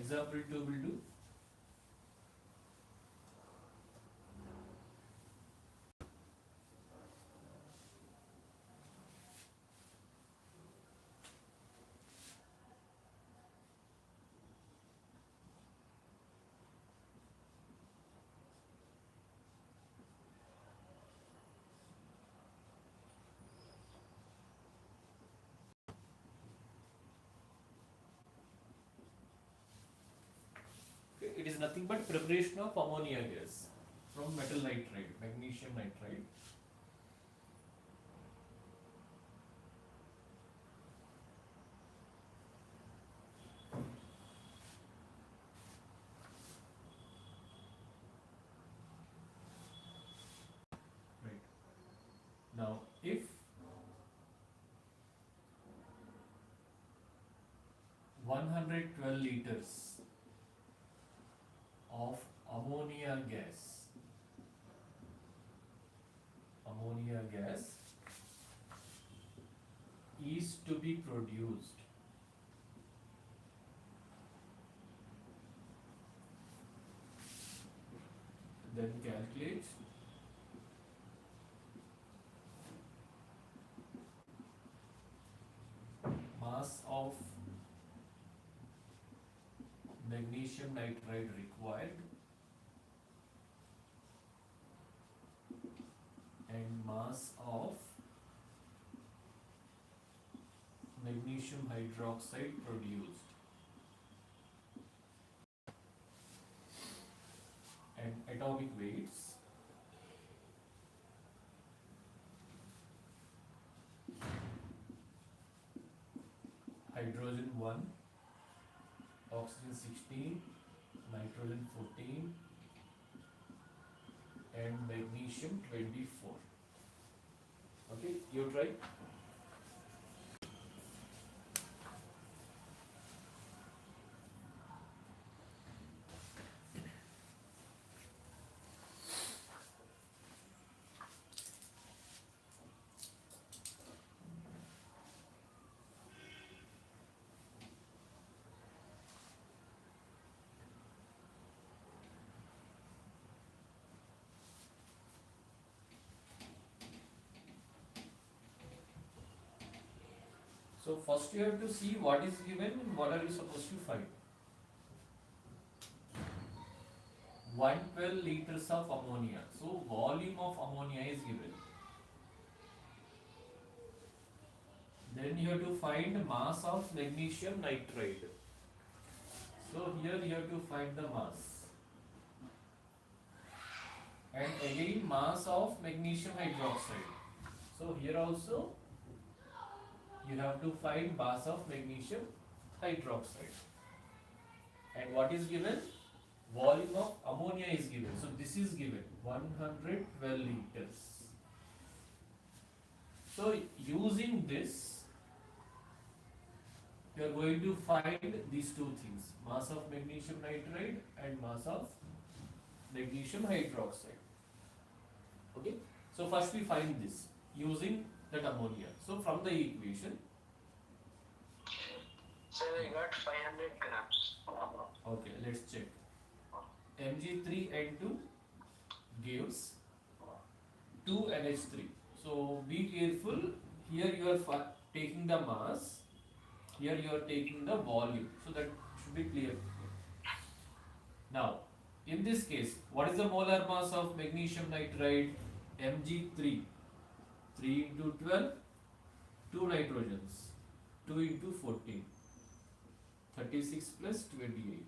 example 2 will do. It is nothing but preparation of ammonia gas from metal nitride, magnesium nitride. Right. Now, if 112 liters of ammonia gas is to be produced, then calculate mass of magnesium nitride required and mass of magnesium hydroxide produced, and atomic weights hydrogen 1, oxygen 16, nitrogen 14 and magnesium 24. Okay, you try. So first you have to see what is given and what are you supposed to find. 112 liters of ammonia. So volume of ammonia is given. Then you have to find mass of magnesium nitride. So here you have to find the mass. And again mass of magnesium hydroxide. So here also you have to find mass of magnesium hydroxide. And what is given? Volume of ammonia is given. So this is given 112 liters. So using this, you are going to find these two things, mass of magnesium nitride and mass of magnesium hydroxide. Okay. So first we find this using that ammonia. So from the equation. So I got 500 grams. Okay, let's check. Mg3N2 gives 2NH3. So be careful. Here you are taking the mass. Here you are taking the volume. So that should be clear. Now, in this case, what is the molar mass of magnesium nitride? Mg3. 3 into 12, 2 nitrogens, 2 into 14, 36 plus 28,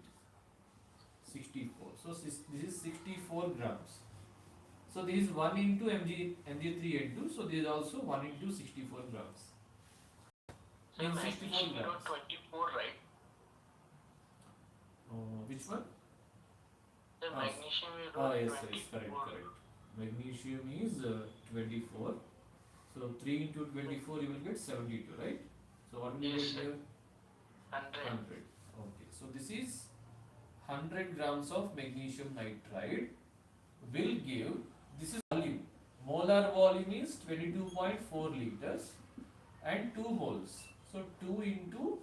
64. So this is 64 grams. So this is 1 into Mg3N2. So this is also 1 into 64 grams. So In 64 magnesium grams. 24, right? Which one? The magnesium is yes, 24. yes, correct. Magnesium is 24. So 3 into 24 you will get 72, right? So what will you Yes, get here? 100. 100. Okay. So this is 100 grams of magnesium nitride will give, this is volume. Molar volume is 22.4 liters and 2 moles. So 2 into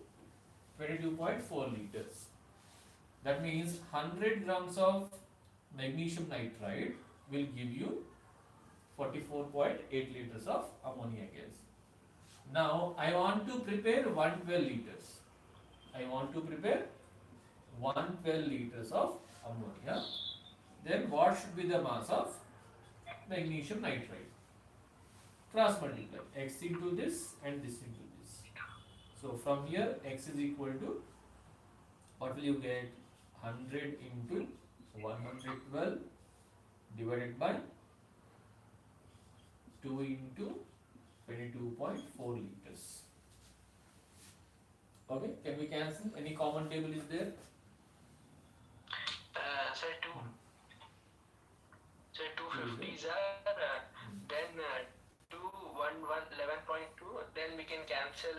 22.4 liters. That means 100 grams of magnesium nitride will give you 44.8 liters of ammonia gas. Now I want to prepare 112 liters. I want to prepare 112 liters of ammonia. Then what should be the mass of magnesium nitride? Cross multiply x into this and this into this. So from here x is equal to, what will you get? 100 into 112 divided by 2 into 22.4 liters. Okay, can we cancel? Any common table is there? Sir, 250s are then 2 1 1 11.2. Then we can cancel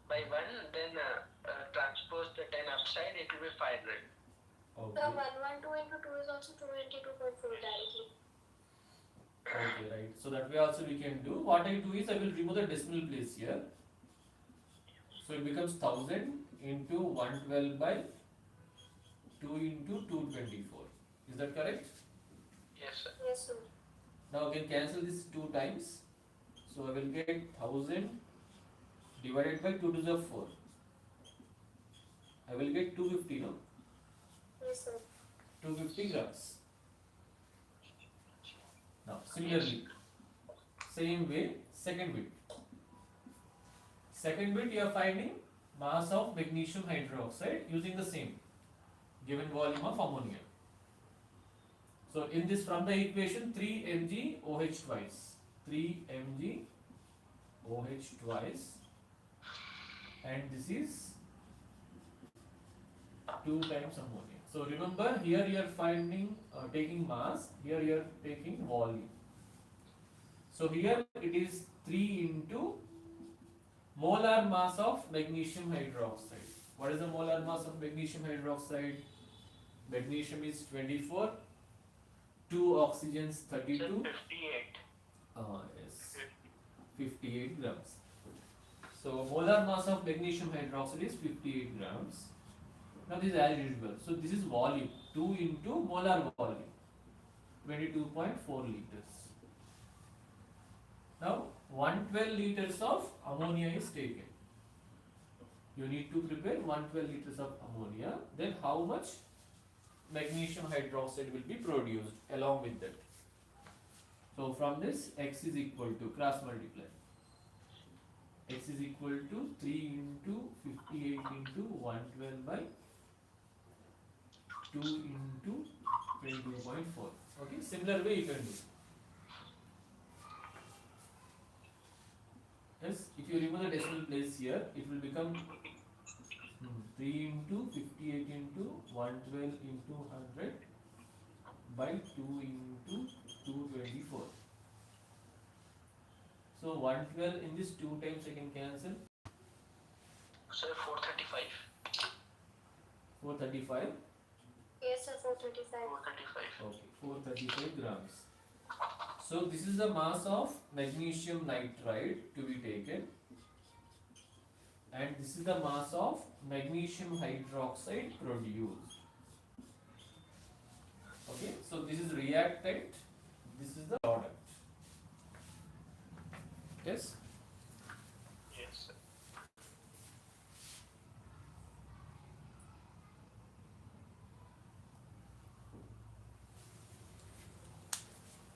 by 1. Then transpose the 10 upside. It will be 500. Okay. The 112 into 2 is also 222.4 directly. Okay, right. So that way also we can do. What I do is I will remove the decimal place here. So it becomes 1000 into 112 by 2 into 224. Is that correct? Yes, sir. Yes, sir. Now I can cancel this 2 times. So I will get 1000 divided by 2 to the 4. I will get 250, no? Yes, sir. 250 grams. Now similarly, same way, second bit. Second bit you are finding mass of magnesium hydroxide using the same given volume of ammonia. So in this, from the equation, 3 mg OH twice, 3 mg OH twice, and this is 2 times ammonia. So remember, here you are finding taking mass, here you are taking volume. So here it is 3 into molar mass of magnesium hydroxide. What is the molar mass of magnesium hydroxide? Magnesium is 24, 2 oxygens Sir, 32. 58. Yes, 58 grams. So molar mass of magnesium hydroxide is 58 grams. Now this is as usual. So this is volume, 2 into molar volume, 22.4 liters. Now 112 liters of ammonia is taken. You need to prepare 112 liters of ammonia. Then how much magnesium hydroxide will be produced along with that? So from this, x is equal to, cross multiply. X is equal to 3 into 58 into 112 by 2 into 22.4. Okay, similar way you can do. Yes, if you remove the decimal place here, it will become 3 into 58 into 112 into 100 by 2 into 224. So 112 in this 2 times I can cancel. Sir, 435. 435. Yes, sir. 435. 435. Okay, 435 grams. So this is the mass of magnesium nitride to be taken, and this is the mass of magnesium hydroxide produced. Okay, so this is reactant, this is the product. Yes? Yes, sir.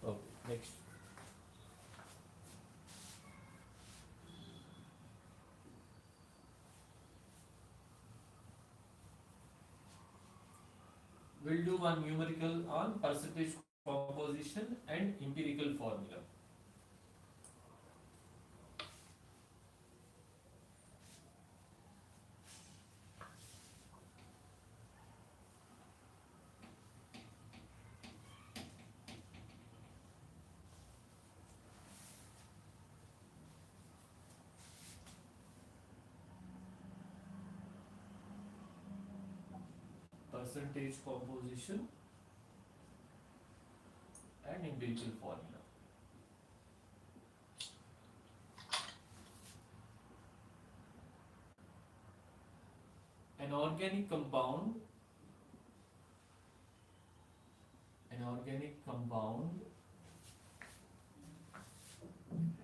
Okay, next. We'll do one numerical on percentage composition and empirical formula. Percentage composition and empirical formula. An organic compound an organic compound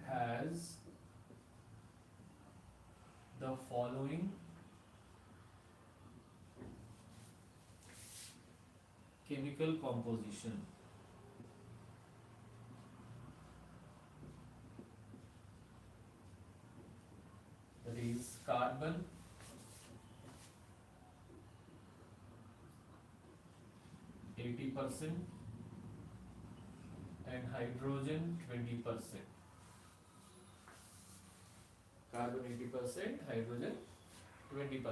has the following chemical composition. That is carbon 80% and hydrogen 20%. Carbon 80%, hydrogen 20%.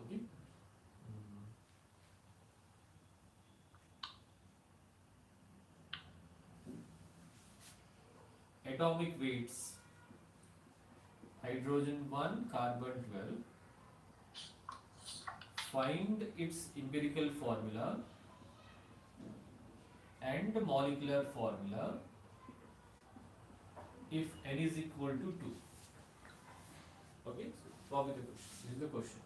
Okay. Atomic weights: hydrogen 1, carbon 12. Find its empirical formula and molecular formula if n is equal to 2. Okay, so copy the question. This is the question.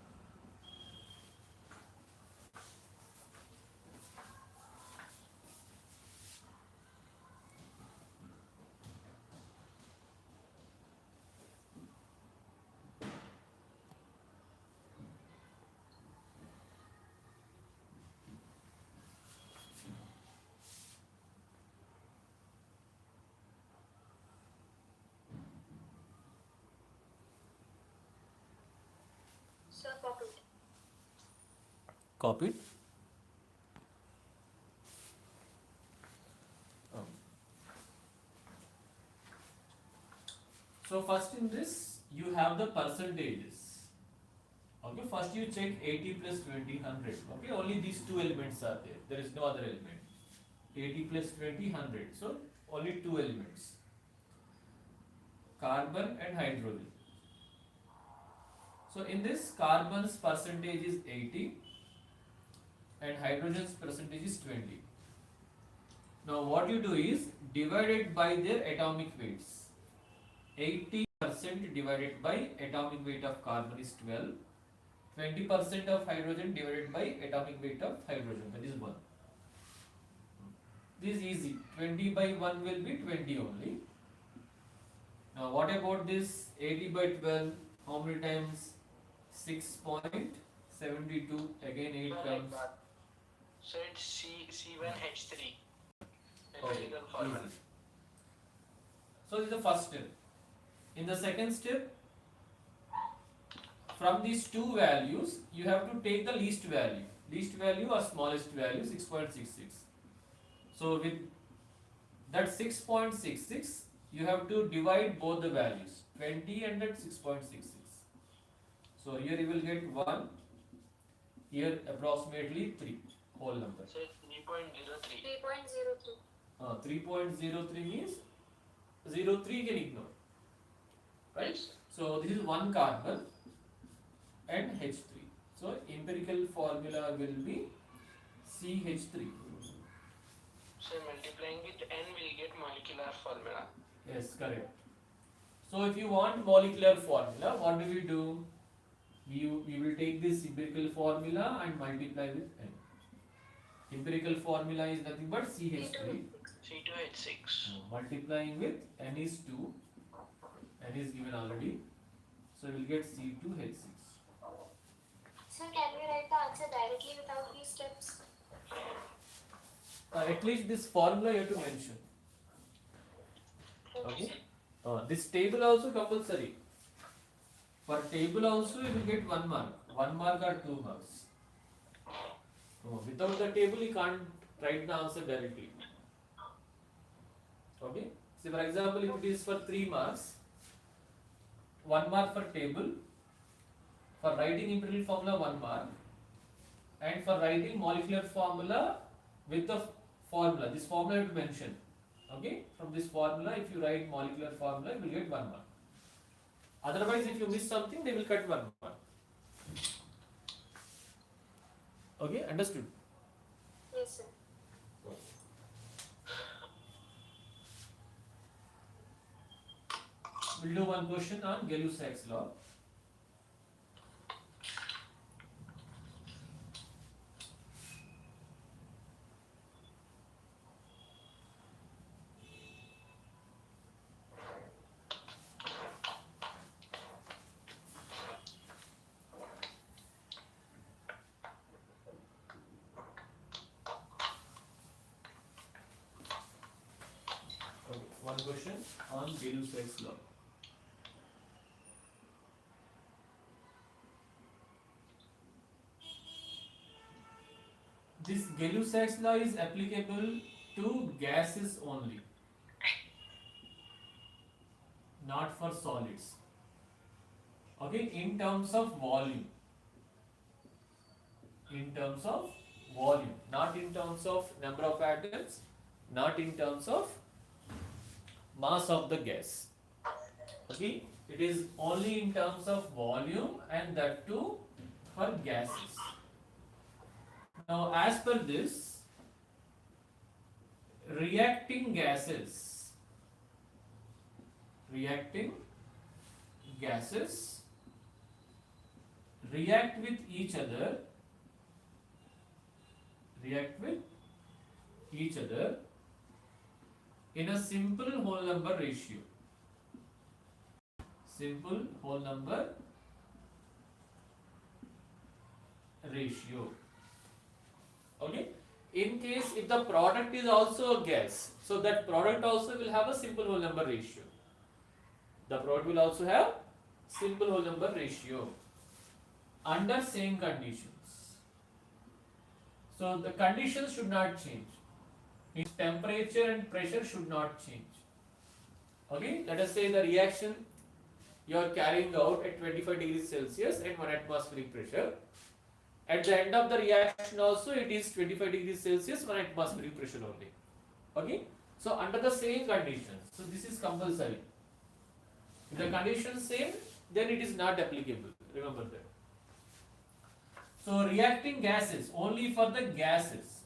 Sir, copied. Copied. So first in this you have the percentages. Okay, first you check 80 plus 20, 100. Okay, only these two elements are there. There is no other element. 80 plus 20, 100. So only two elements. Carbon and hydrogen. So in this, carbon's percentage is 80 and hydrogen's percentage is 20. Now what you do is divide it by their atomic weights. 80% divided by atomic weight of carbon is 12. 20% of hydrogen divided by atomic weight of hydrogen, that is 1. This is easy. 20 by 1 will be 20 only. Now what about this 80 by 12? How many times? 6.72. Again 8 comes. So it's C1H3. Okay, Empirical formula. easy. So this is the first step. In the second step, from these two values, you have to take the least value. Least value or smallest value, 6.66. So with that 6.66, you have to divide both the values, 20 and that 6.66. So here you will get 1, here approximately 3, whole number. So it's 3.03. 3.03. 3.03 means 03 you can ignore. Right? Yes. So this is 1 carbon and H3. So empirical formula will be CH3. So multiplying with n will get molecular formula. Yes, correct. So if you want molecular formula, what do? We will take this empirical formula and multiply with n. Empirical formula is nothing but CH3. C2H6. Multiplying with n is 2. N is given already. So we will get C2H6. Sir, can we write the answer directly without these steps? At least this formula you have to mention. Okay. This table also compulsory. For table also you will get 1 mark. 1 mark or 2 marks. Without the table you can't write the answer directly. Okay. So for example, if it is for 3 marks, 1 mark for table, for writing empirical formula 1 mark, and for writing molecular formula with the formula, this formula you have to mention. Okay, from this formula if you write molecular formula you will get 1 mark. Otherwise if you miss something they will cut 1 mark. Okay, understood? Yes, sir. We'll do one question on Lusac's law. one question on Lusac's law. This Lusac's law is applicable to gases only, not for solids. Okay, in terms of volume. In terms of volume, not in terms of number of atoms, not in terms of mass of the gas. Okay, it is only in terms of volume, and that too for gases. Now, as per this, reacting gases react with each other in a simple whole number ratio. Okay, in case if the product is also a gas, so that product also will have a simple whole number ratio. The product will also have simple whole number ratio under same conditions. So the conditions should not change. Its temperature and pressure should not change. Okay, let us say the reaction you are carrying out at 25 degrees Celsius and 1 atmospheric pressure. At the end of the reaction also it is 25 degrees Celsius, 1 atmospheric pressure only. Okay, so under the same conditions, so this is compulsory. If the conditions same, then it is not applicable. Remember that. So reacting gases, only for the gases,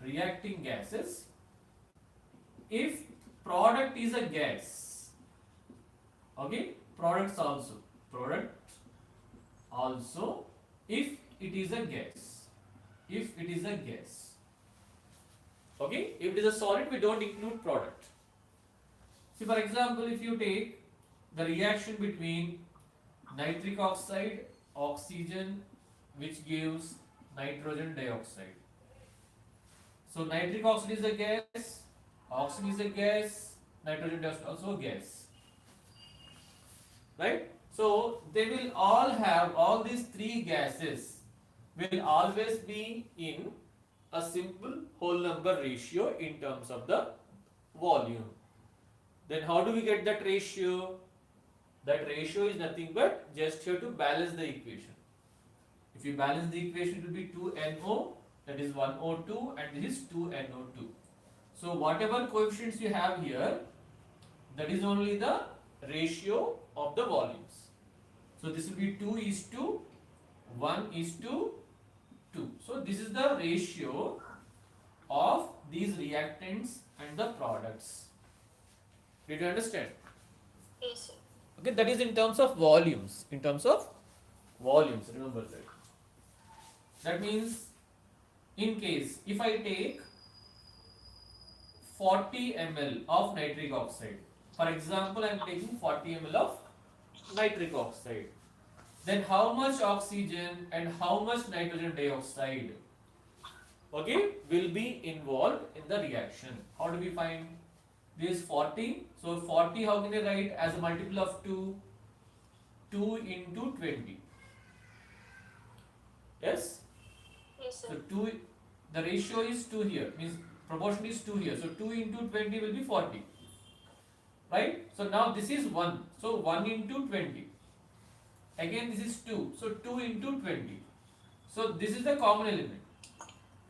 reacting gases. If product is a gas, okay, product also, if it is a gas, okay, if it is a solid, we don't include product. See, for example, if you take the reaction between nitric oxide, oxygen, which gives nitrogen dioxide. So nitric oxide is a gas, oxygen is a gas, nitrogen dioxide also a gas. Right? So they will all have, all these three gases will always be in a simple whole number ratio in terms of the volume. Then how do we get that ratio? That ratio is nothing but just here to balance the equation. If you balance the equation, it will be 2NO, that is 1O2, and this is 2NO2. So whatever coefficients you have here, that is only the ratio of the volumes. So this will be 2:1:2. So this is the ratio of these reactants and the products. Did you understand? Yes, sir. Okay, that is in terms of volumes. Remember that. That means, in case if I take 40 ml of nitric oxide, for example, I am taking 40 ml of nitric oxide, then how much oxygen and how much nitrogen dioxide, okay, will be involved in the reaction? How do we find? This is 40. So 40, how can I write as a multiple of 2? 2 into 20. Yes? Yes, sir. So 2, the ratio is 2 here, means proportion is 2 here. So 2 into 20 will be 40. Right? So now this is 1. So 1 into 20. Again this is 2. So 2 into 20. So this is the common element.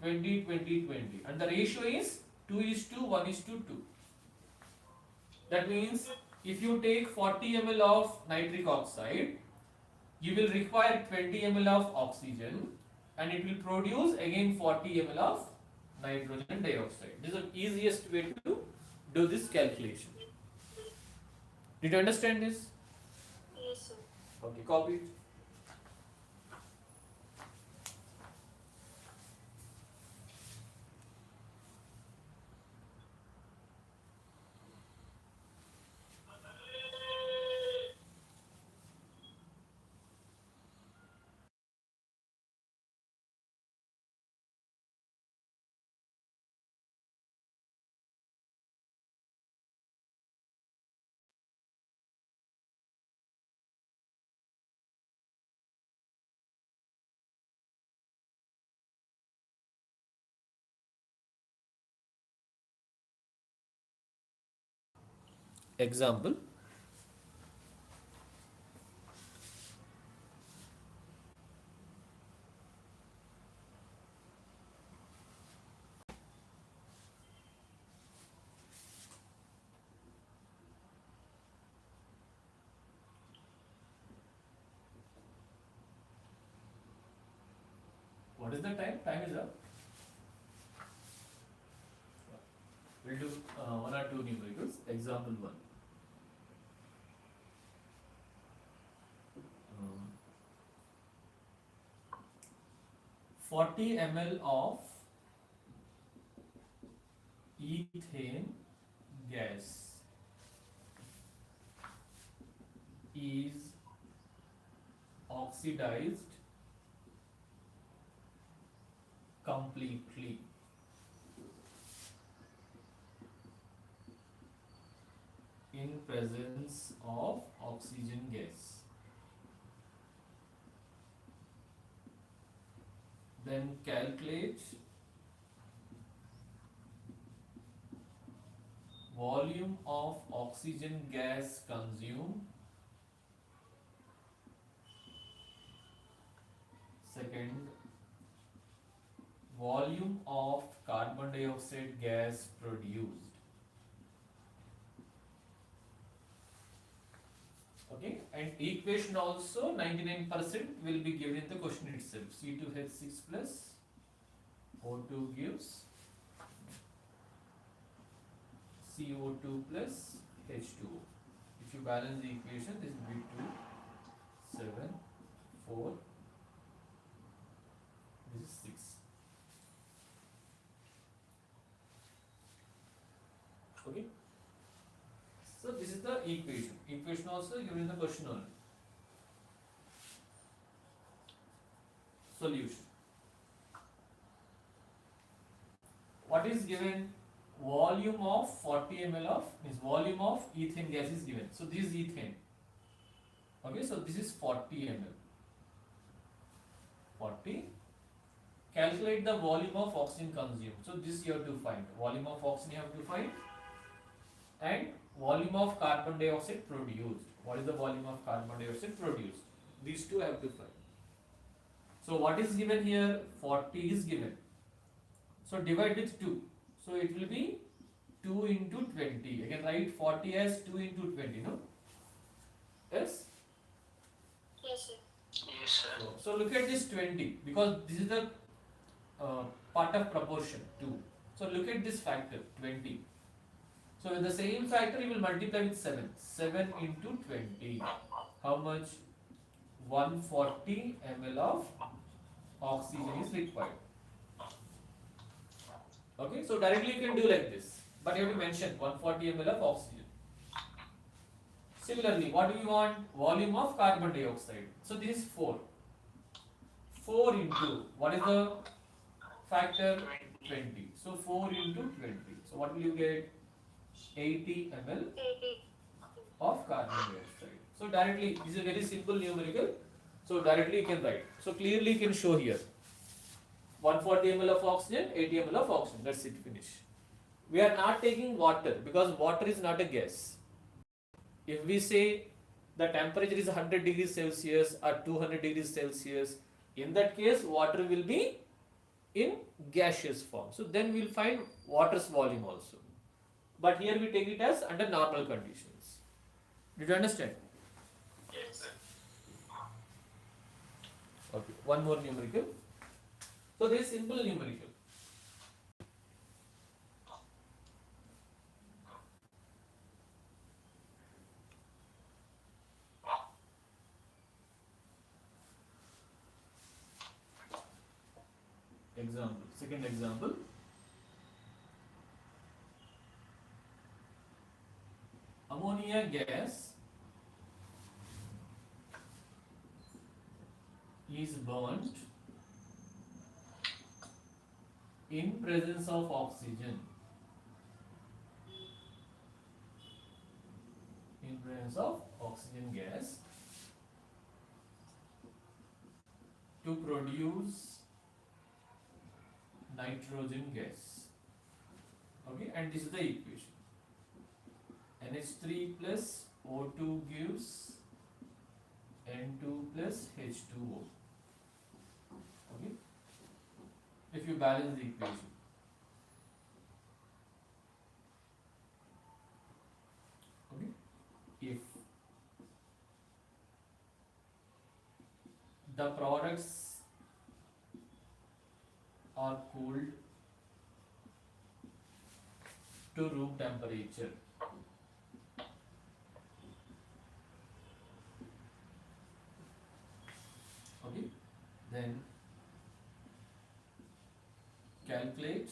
20, 20, 20. And the ratio is 2:1:2. That means if you take 40 ml of nitric oxide, you will require 20 ml of oxygen, and it will produce again 40 ml of nitrogen dioxide. This is the easiest way to do this calculation. Did you understand this? Yes, sir. Okay, copy it. example. What is the time? Time is up. We'll do one or two numericals. Example 1. 40 ml of ethane gas is oxidized completely in presence of oxygen gas. Then calculate volume of oxygen gas consumed. Second, volume of carbon dioxide gas produced. Okay, and equation also 99% will be given in the question itself. C2H6 plus O2 gives CO2 plus H2O. If you balance the equation, this will be 2, 7, 4, this is 6. Okay. So this is the equation. Equation also given in the question only. Solution. What is given? Volume of 40 ml of means volume of ethane gas is given. So this is ethane. Okay, so this is 40 ml. 40. Calculate the volume of oxygen consumed. So this you have to find. Volume of oxygen you have to find. And volume of carbon dioxide produced. What is the volume of carbon dioxide produced? These two I have to find. So what is given here? 40 is given. So divide with 2. So it will be 2 into 20. I can write 40 as 2 into 20, no? Yes? Yes, sir. Yes, sir. So look at this 20 because this is the part of proportion 2. So look at this factor 20. So with the same factor you will multiply with 7. 7 into 20. How much? 140 ml of oxygen is required. Okay, so directly you can do like this. But you have to mention 140 ml of oxygen. Similarly, what do we want? Volume of carbon dioxide. So this is 4. 4 into, what is the factor? 20. So 4 into 20. So what will you get? 80 ml 80. of carbon dioxide. So directly, this is a very simple numerical. So directly you can write. So clearly you can show here. 140 ml of oxygen, 80 ml of oxygen. That's it, finish. We are not taking water because water is not a gas. If we say the temperature is 100 degrees Celsius or 200 degrees Celsius, in that case water will be in gaseous form. So then we will find water's volume also. But here we take it as under normal conditions. Did you understand? Yes, sir. Okay, one more numerical. So this is simple numerical. Example, second example. Ammonia gas is burnt in presence of oxygen. In presence of oxygen gas to produce nitrogen gas. Okay, and this is the equation. NH3 plus O2 gives N2 plus H2O. Okay, if you balance the equation. Okay, if the products are cooled to room temperature, okay, then calculate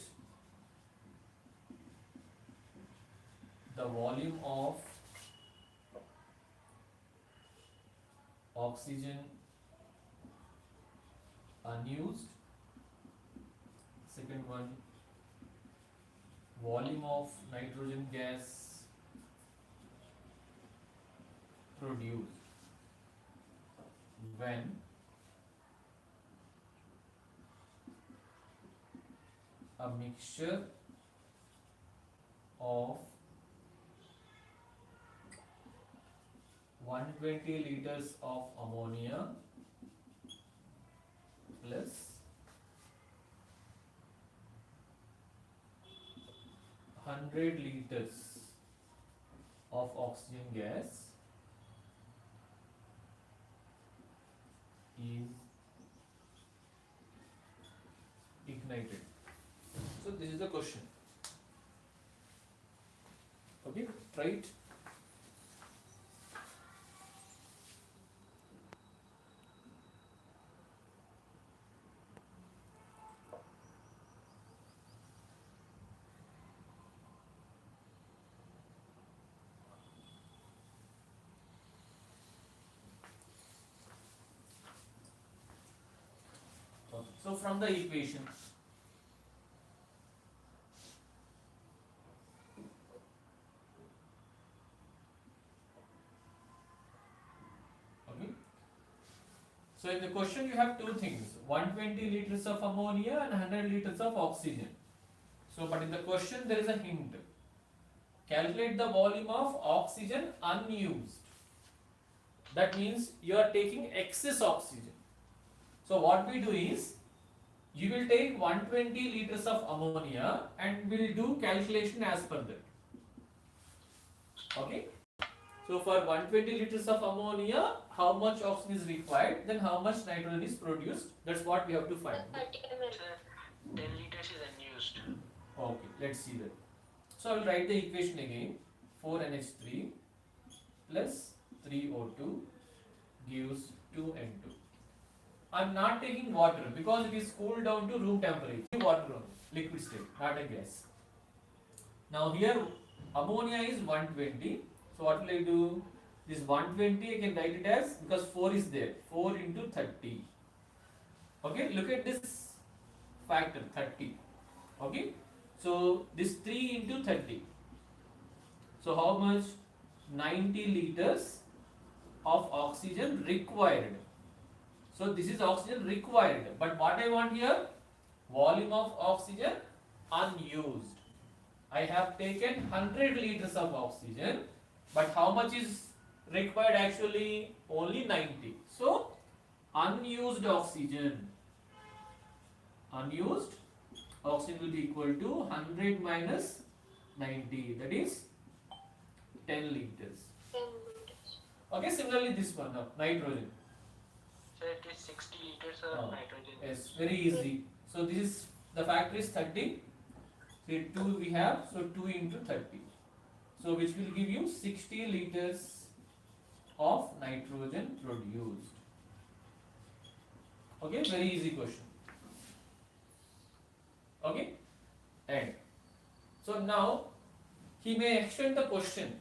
the volume of oxygen unused. Second one, volume of nitrogen gas produced when a mixture of 120 liters of ammonia plus 100 liters of oxygen gas is ignited. So this is the question. Okay, right? So from the equation, okay. So in the question you have two things: 120 liters of ammonia and 100 liters of oxygen. So, but in the question there is a hint. Calculate the volume of oxygen unused. That means you are taking excess oxygen. So what we do is, you will take 120 liters of ammonia and will do calculation as per that. Okay. So for 120 liters of ammonia, how much oxygen is required, then how much nitrogen is produced. That's what we have to find. 10 liters is unused. Okay, let's see that. So I will write the equation again. 4NH3 plus 3O2 gives 2N2. I am not taking water because it is cooled down to room temperature. Water only, liquid state, not a gas. Now here ammonia is 120. So what will I do? This 120 I can write it as, because 4 is there, 4 into 30. Okay, look at this factor 30. Okay, so this 3 into 30. So how much? 90 liters of oxygen required. So this is oxygen required, but what I want here? Volume of oxygen unused. I have taken 100 liters of oxygen, but how much is required actually? Only 90. So unused oxygen will be equal to 100 minus 90, that is 10 liters. 10 liters. Okay, similarly this one now, nitrogen. So it is 60 liters of nitrogen. Yes, very easy. So this is, the factor is 30. So 2 we have, so 2 into 30. So which will give you 60 liters of nitrogen produced. Okay, very easy question. Okay, and so now he may extend the question,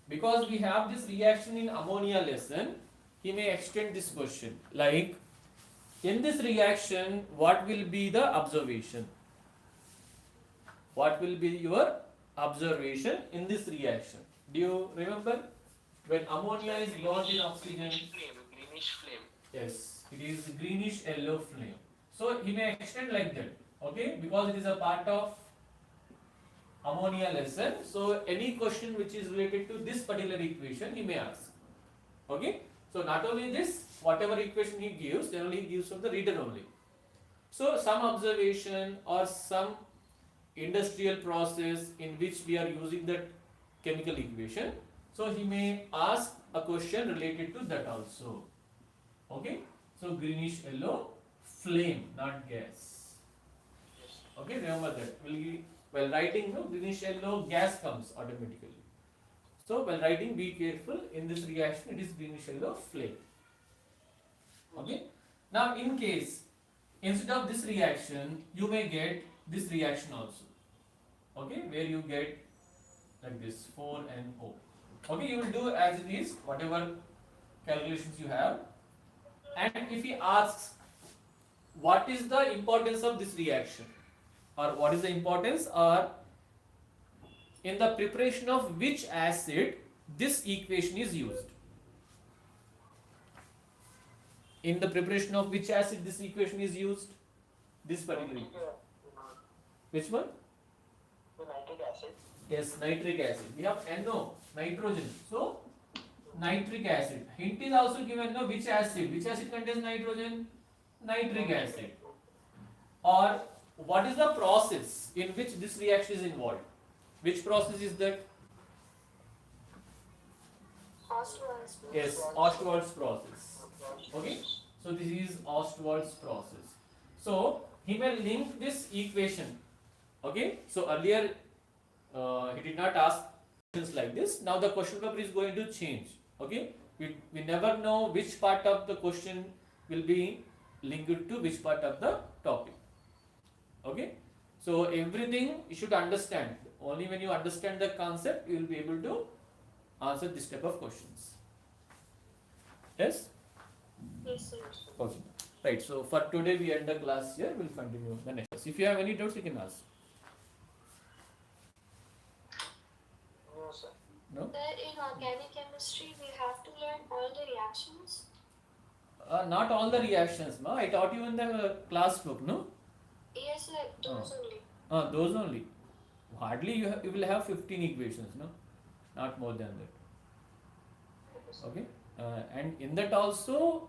because we have this reaction in ammonia lesson. He may extend this question, like, in this reaction what will be the observation? What will be your observation in this reaction? Do you remember when ammonia is burnt in oxygen? Greenish flame. Yes, it is greenish yellow flame. So he may extend like that, okay, because it is a part of ammonia lesson. So any question which is related to this particular equation he may ask. Okay. So not only this, whatever equation he gives, generally he gives from the reader only. So some observation or some industrial process in which we are using that chemical equation. So he may ask a question related to that also. Okay. So greenish yellow flame, not gas. Okay, remember that. While writing, no, greenish yellow gas comes automatically. So while writing, be careful. In this reaction, it is greenish yellow flame. Okay. Now, in case instead of this reaction, you may get this reaction also. Okay, where you get like this 4NO. Okay, you will do as it is, whatever calculations you have. And if he asks, what is the importance of this reaction, or what is the importance, or in the preparation of which acid this equation is used? In the preparation of which acid this equation is used? This particular equation. Which one? The nitric acid. Yes, nitric acid. We have NO, nitrogen. So, nitric acid. Hint is also given, no, which acid? Which acid contains nitrogen? Nitric acid. Or what is the process in which this reaction is involved? Which process is that? Ostwald's. Yes, Ostwald's process. Okay, so this is Ostwald's process. So he may link this equation. Okay, so earlier he did not ask questions like this. Now the question paper is going to change. Okay, we never know which part of the question will be linked to which part of the topic. Okay, so everything you should understand. Only when you understand the concept, you will be able to answer this type of questions. Yes? Yes, sir. Okay. Right. So for today we end the class here. We'll continue the next class. If you have any doubts, you can ask. No, sir. No? Sir, in organic chemistry, we have to learn all the reactions. Not all the reactions, ma. I taught you in the class book, no? Yes, sir. Those only. Those only. Hardly you will have 15 equations, no? Not more than that. Okay. And in that also,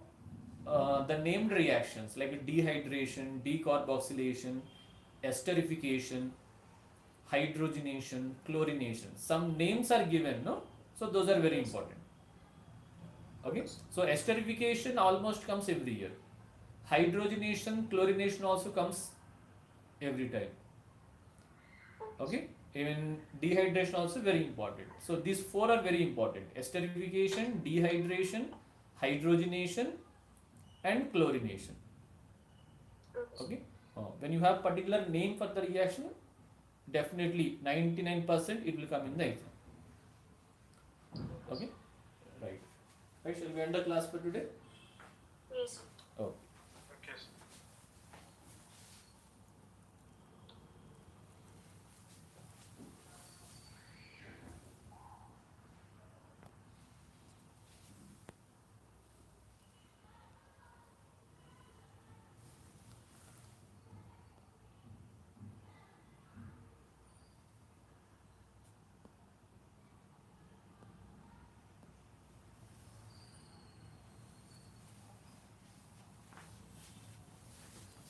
the named reactions like dehydration, decarboxylation, esterification, hydrogenation, chlorination. Some names are given, no? So those are very important. Okay. So esterification almost comes every year. Hydrogenation, chlorination also comes every time. Okay. Even dehydration also very important. So these four are very important: esterification, dehydration, hydrogenation, and chlorination. Okay. When you have particular name for the reaction, definitely 99% it will come in the exam. Okay. Right. Right. Shall we end the class for today? Yes, sir. Okay.